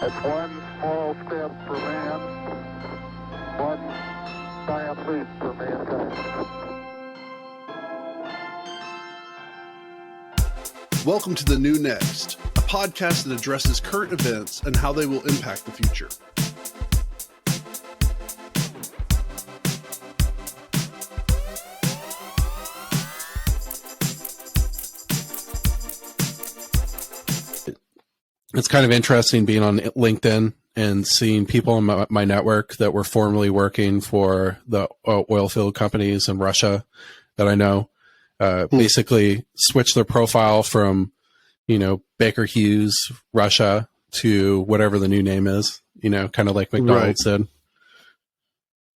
It's one small step for man, one giant leap for mankind. Welcome to The New Next, a podcast that addresses current events and how they will impact the future. It's kind of interesting being on LinkedIn and seeing people in my network that were formerly working for the oil field companies in Russia that I know basically switch their profile from, Baker Hughes, Russia, to whatever the new name is, kind of like McDonald's did.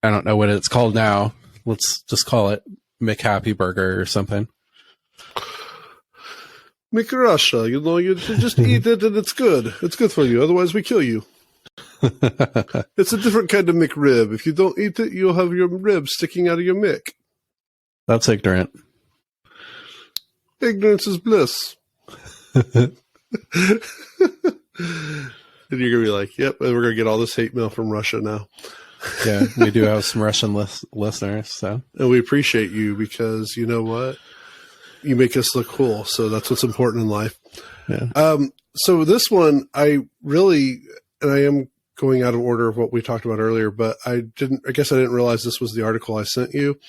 I don't know what it's called now. Let's just call it McHappy Burger or something. McRussia, you just eat it and it's good. It's good for you. Otherwise, we kill you. It's a different kind of McRib. If you don't eat it, you'll have your ribs sticking out of your Mick. That's ignorant. Ignorance is bliss. And you're going to be like, yep, we're going to get all this hate mail from Russia now. Yeah, we do have some Russian listeners. So. And we appreciate you because you know what? You make us look cool. So that's what's important in life. Yeah. So this one, I am going out of order of what we talked about earlier, but I guess I didn't realize this was the article I sent you.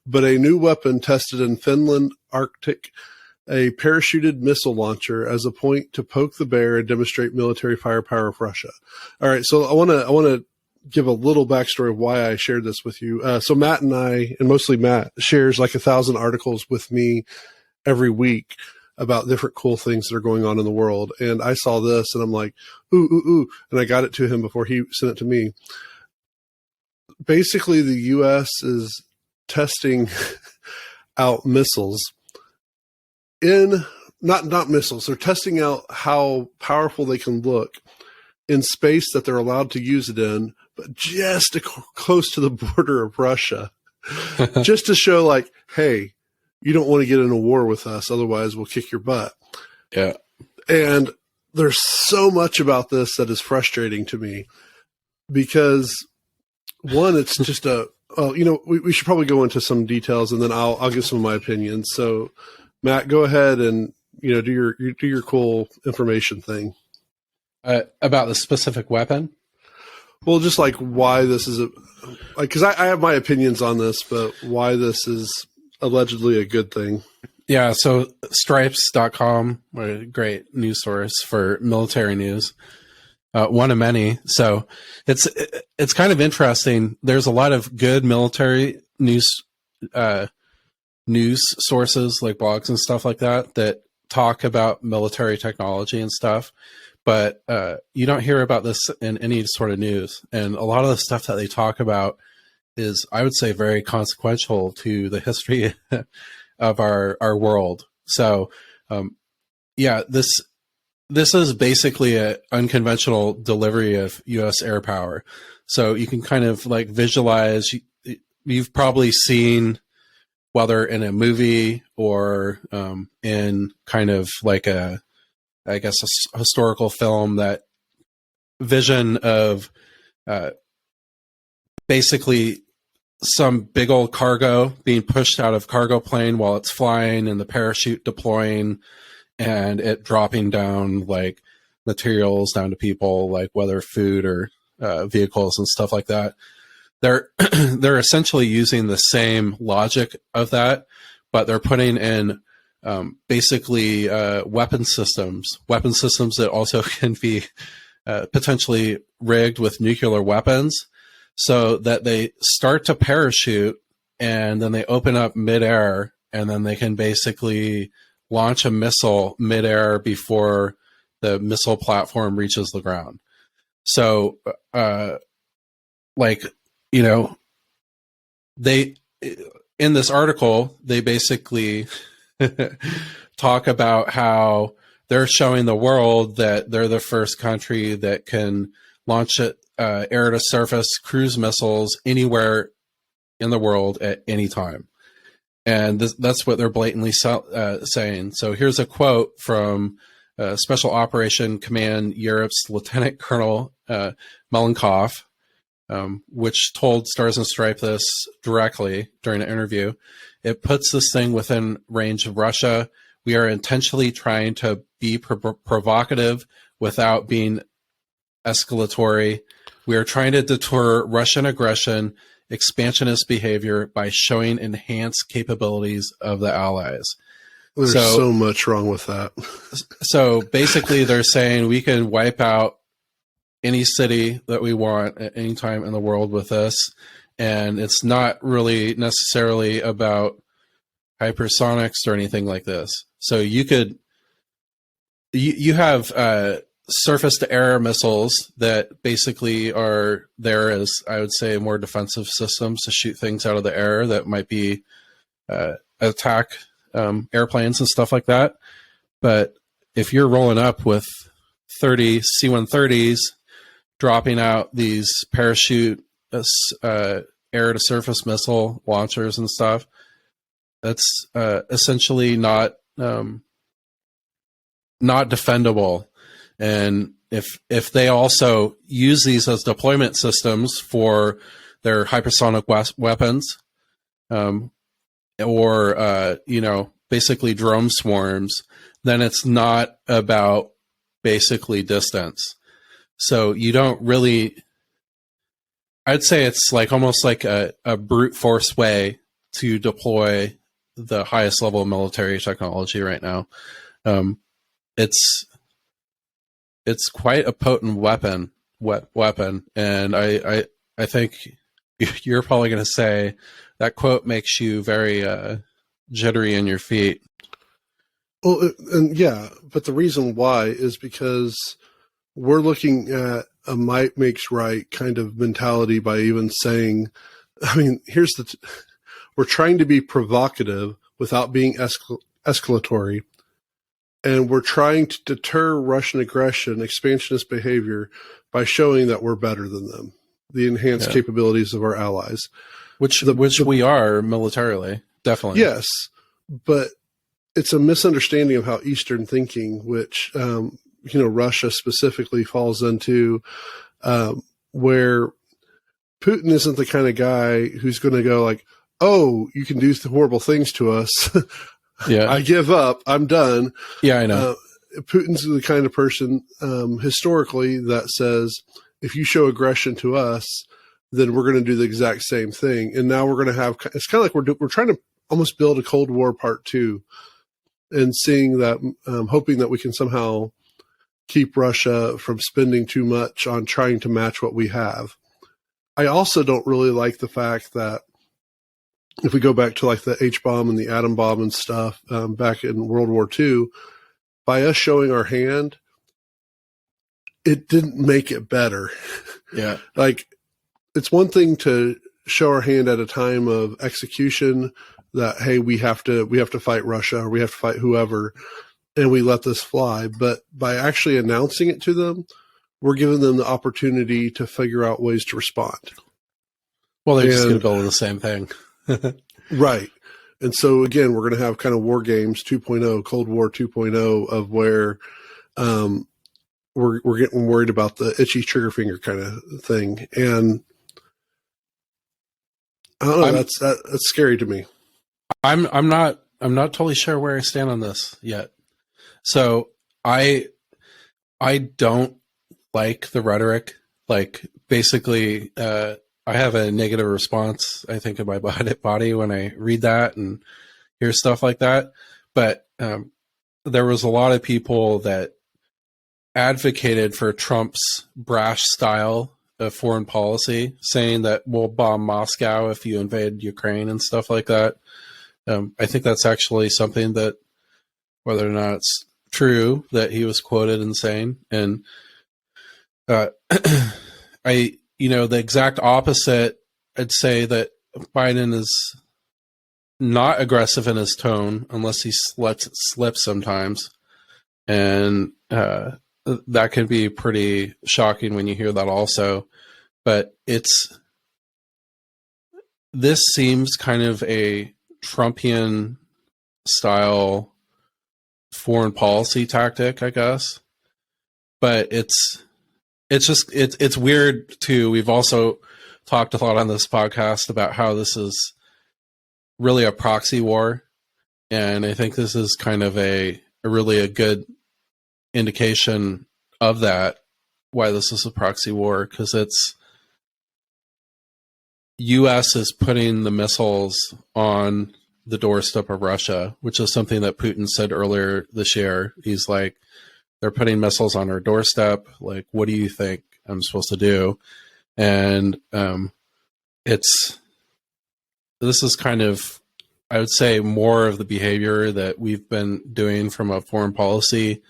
But a new weapon tested in Finland, Arctic, a parachuted missile launcher as a point to poke the bear and demonstrate military firepower of Russia. All right. So I want to give a little backstory of why I shared this with you. So Matt and I, and mostly Matt, shares like 1,000 articles with me every week about different cool things that are going on in the world. And I saw this and I'm like, ooh. And I got it to him before he sent it to me. Basically, the U.S. is testing out missiles not missiles. They're testing out how powerful they can look in space that they're allowed to use it in, but just close to the border of Russia, just to show like, hey, you don't want to get in a war with us. Otherwise we'll kick your butt. Yeah. And there's so much about this that is frustrating to me because one, it's just we should probably go into some details and then I'll give some of my opinions. So Matt, go ahead and, do your cool information thing. About the specific weapon? Well, just like why this is because I have my opinions on this, but why this is allegedly a good thing. Yeah. So stripes.com, a great news source for military news. One of many. So it's kind of interesting. There's a lot of good military news sources like blogs and stuff like that talk about military technology and stuff. But you don't hear about this in any sort of news. And a lot of the stuff that they talk about is, I would say, very consequential to the history of our world. So, this is basically an unconventional delivery of U.S. air power. So you can kind of like visualize, you've probably seen, whether in a movie or in kind of like a historical film, that vision of basically some big old cargo being pushed out of cargo plane while it's flying and the parachute deploying and it dropping down like materials down to people, like whether food or vehicles and stuff like that. They're essentially using the same logic of that, but they're putting in basically weapon systems that also can be potentially rigged with nuclear weapons, so that they start to parachute and then they open up midair and then they can basically launch a missile midair before the missile platform reaches the ground. So, they, in this article, they basically talk about how they're showing the world that they're the first country that can launch air-to-surface cruise missiles anywhere in the world at any time. And that's what they're blatantly saying. So here's a quote from Special Operation Command Europe's Lieutenant Colonel Melnicoff, which told Stars and Stripe this directly during an interview. It puts this thing within range of Russia. We are intentionally trying to be provocative without being escalatory. We are trying to deter Russian aggression, expansionist behavior by showing enhanced capabilities of the Allies. There's so much wrong with that. So basically they're saying we can wipe out any city that we want at any time in the world with this. And it's not really necessarily about hypersonics or anything like this. So you have surface-to-air missiles that basically are there as, I would say, more defensive systems to shoot things out of the air that might be attack airplanes and stuff like that. But if you're rolling up with 30 C-130s, dropping out these parachute air-to-surface missile launchers and stuff, that's essentially not defendable. And if they also use these as deployment systems for their hypersonic weapons, or basically drone swarms, then it's not about basically distance. So you don't really, I'd say it's like almost like a brute force way to deploy the highest level of military technology right now. It's quite a potent weapon, and I think you're probably going to say that quote makes you very jittery in your feet. Well, and yeah, but the reason why is because we're looking at a might makes right kind of mentality by even saying, I mean, we're trying to be provocative without being escalatory. And we're trying to deter Russian aggression, expansionist behavior, by showing that we're better than them, the enhanced capabilities of our allies. Which we are militarily, definitely. Yes, but it's a misunderstanding of how Eastern thinking, which Russia specifically falls into, where Putin isn't the kind of guy who's going to go like, "Oh, you can do horrible things to us. Yeah, I give up. I'm done." Yeah, I know. Putin's the kind of person historically that says, if you show aggression to us, then we're going to do the exact same thing. And now we're going to have, it's kind of like we're trying to almost build a Cold War Part 2, and seeing that, hoping that we can somehow keep Russia from spending too much on trying to match what we have. I also don't really like the fact that if we go back to like the H-bomb and the atom bomb and stuff back in World War II, by us showing our hand, it didn't make it better. Yeah. Like, it's one thing to show our hand at a time of execution that, hey, we have to fight Russia, or we have to fight whoever, and we let this fly. But by actually announcing it to them, we're giving them the opportunity to figure out ways to respond. Well, they're just going to build the same thing. Right. And so, again, we're going to have kind of War Games 2.0, Cold War 2.0, of where we're getting worried about the itchy trigger finger kind of thing. And I don't know, that's scary to me. I'm not totally sure where I stand on this yet. So I don't like the rhetoric. Like, basically, I have a negative response, I think, in my body when I read that and hear stuff like that. But there was a lot of people that advocated for Trump's brash style of foreign policy, saying that we'll bomb Moscow if you invade Ukraine and stuff like that. I think that's actually something that, whether or not it's true, that he was quoted in saying. And the exact opposite, I'd say that Biden is not aggressive in his tone unless he lets it slip sometimes. And that can be pretty shocking when you hear that also. But this seems kind of a Trumpian style foreign policy tactic, I guess. But it's weird too. We've also talked a lot on this podcast about how this is really a proxy war, and I think this is kind of a really good indication of that, why this is a proxy war, because it's U.S. is putting the missiles on the doorstep of Russia, which is something that Putin said earlier this year. He's like, they're putting missiles on our doorstep. Like, what do you think I'm supposed to do? And this is kind of, I would say, more of the behavior that we've been doing from a foreign policy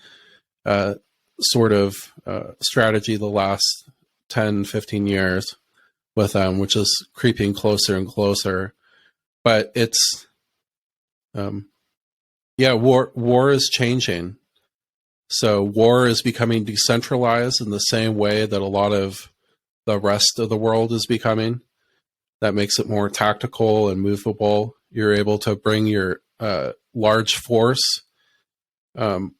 sort of strategy the last 10, 15 years with them, which is creeping closer and closer. But it's, war is changing. So war is becoming decentralized in the same way that a lot of the rest of the world is becoming. That makes it more tactical and movable. You're able to bring your large force all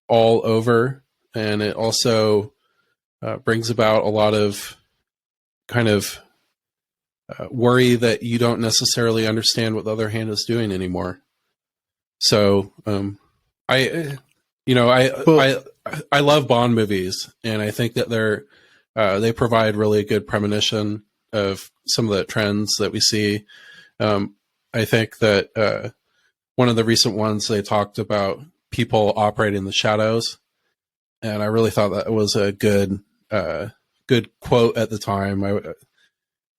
over, and it also brings about a lot of kind of worry that you don't necessarily understand what the other hand is doing anymore. So I love Bond movies, and I think that they provide really good premonition of some of the trends that we see. I think that one of the recent ones, they talked about people operating in the shadows, and I really thought that was a good quote at the time. I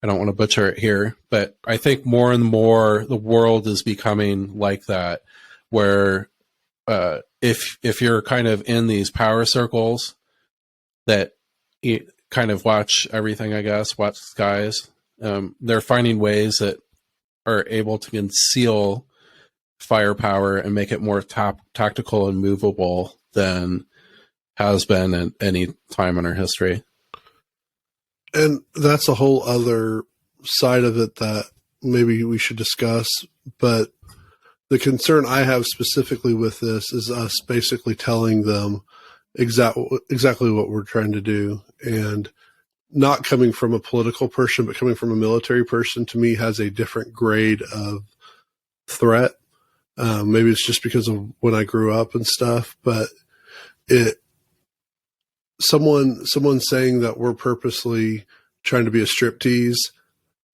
don't want to butcher it here, but I think more and more the world is becoming like that, where if you're kind of in these power circles that you kind of watch everything, I guess, watch skies, they're finding ways that are able to conceal firepower and make it more tactical and movable than has been at any time in our history. And that's a whole other side of it that maybe we should discuss. But the concern I have specifically with this is us basically telling them exactly what we're trying to do. And not coming from a political person, but coming from a military person, to me, has a different grade of threat. Maybe it's just because of when I grew up and stuff, but someone saying that we're purposely trying to be a striptease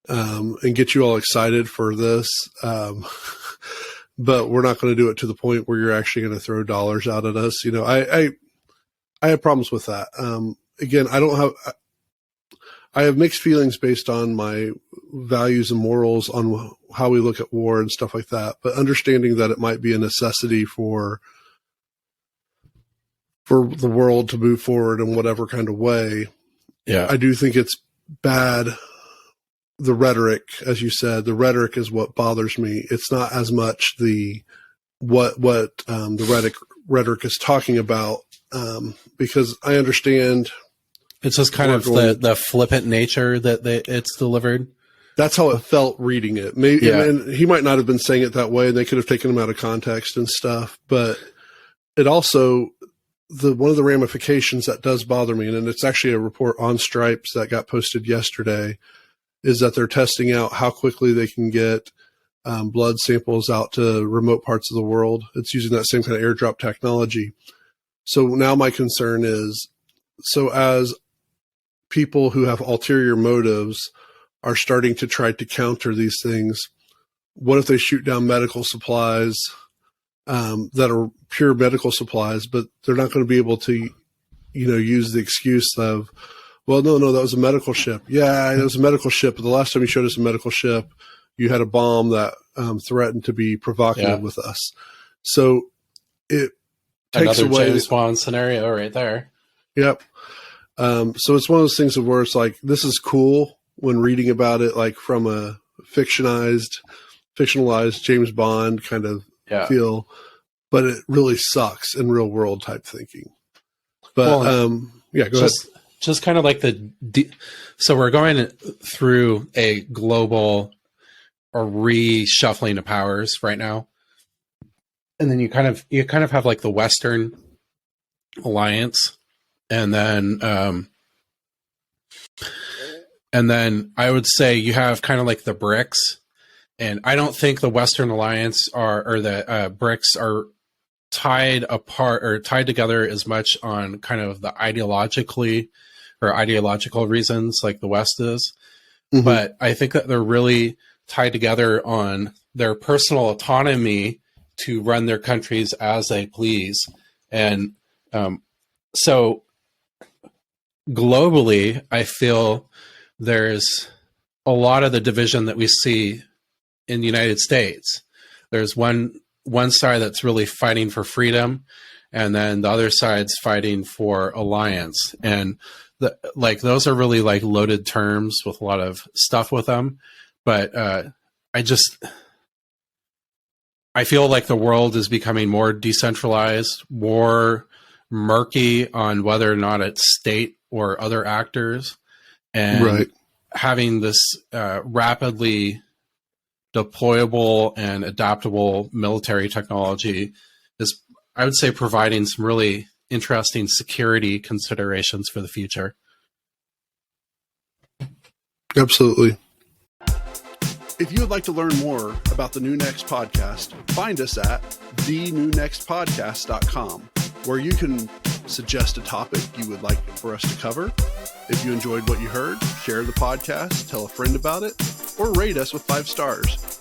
and get you all excited for this, but we're not going to do it to the point where you're actually going to throw dollars out at us. I have problems with that. Again, I have mixed feelings based on my values and morals on how we look at war and stuff like that, but understanding that it might be a necessity for the world to move forward in whatever kind of way. Yeah. I do think it's bad. The rhetoric, as you said, the rhetoric is what bothers me. It's not as much what the rhetoric is talking about, because I understand. It's just kind of the flippant nature that it's delivered. That's how it felt reading it. Maybe, and he might not have been saying it that way, and they could have taken him out of context and stuff. But it also, one of the ramifications that does bother me, and it's actually a report on Stripes that got posted yesterday, is that they're testing out how quickly they can get blood samples out to remote parts of the world. It's using that same kind of airdrop technology. So now my concern is, as people who have ulterior motives are starting to try to counter these things, what if they shoot down medical supplies that are pure medical supplies, but they're not going to be able to, use the excuse of, well, no, that was a medical ship. Yeah, it was a medical ship, but the last time you showed us a medical ship, you had a bomb that threatened to be provocative with us. So it takes another away James Bond scenario right there. Yep. So it's one of those things where it's like, this is cool when reading about it, like from a fictionalized James Bond kind of feel, but it really sucks in real world type thinking. But go ahead. Just kind of like so we're going through a global or reshuffling of powers right now. and then you kind of have like the Western alliance, and then I would say you have kind of like the BRICS, and I don't think the Western alliance or the BRICS are tied apart or tied together as much on kind of the ideological reasons like the West is. Mm-hmm. But I think that they're really tied together on their personal autonomy to run their countries as they please. And so globally, I feel there's a lot of the division that we see in the United States. There's one side that's really fighting for freedom, and then the other side's fighting for alliance. And those are really like loaded terms with a lot of stuff with them. But I feel like the world is becoming more decentralized, more murky on whether or not it's state or other actors, and having this rapidly deployable and adaptable military technology is, I would say, providing some really interesting security considerations for the future. Absolutely. If you would like to learn more about the New Next podcast, find us at thenewNextPodcast.com, where you can suggest a topic you would like for us to cover. If you enjoyed what you heard, share the podcast, tell a friend about it, or rate us with 5 stars.